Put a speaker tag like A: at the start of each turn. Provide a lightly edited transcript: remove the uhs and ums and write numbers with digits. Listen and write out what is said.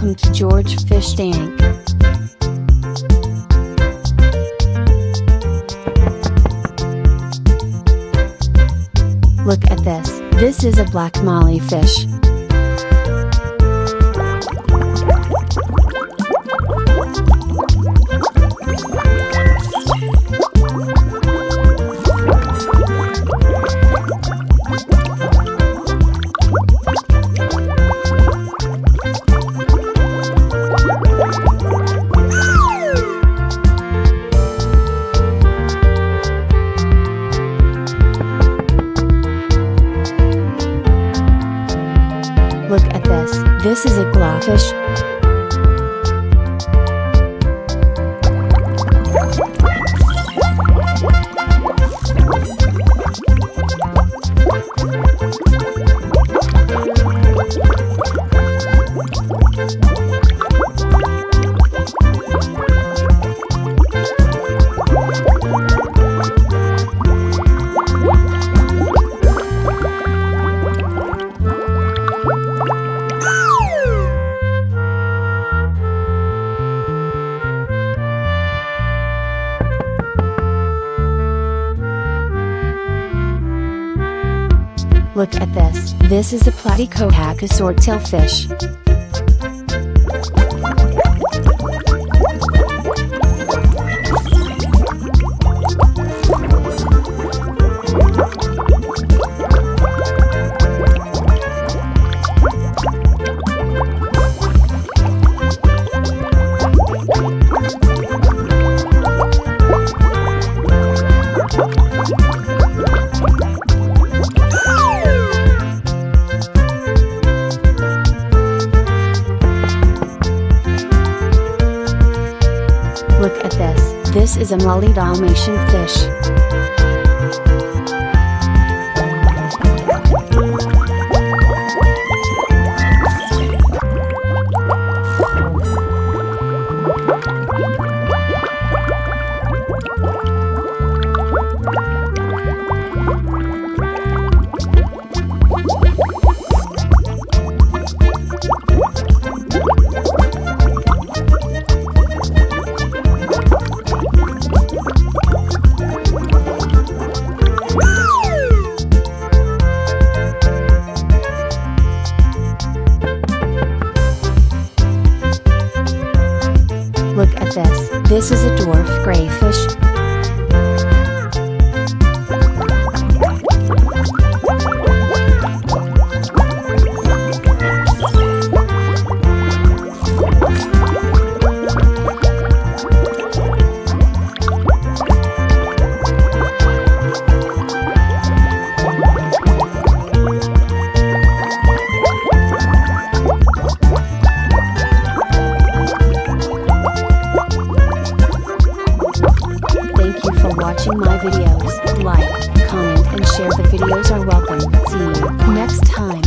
A: Welcome to George Fish Tank. Look at this. This is a black molly fish. Look at this. This is a glofish. Look at this. This is a platycohack, a swordtail fish. Look at this. This is a molly Dalmatian fish. Look at this. This is a dwarf grayfish. Thank you for watching my videos. Like, comment and share the videos are welcome. See you next time.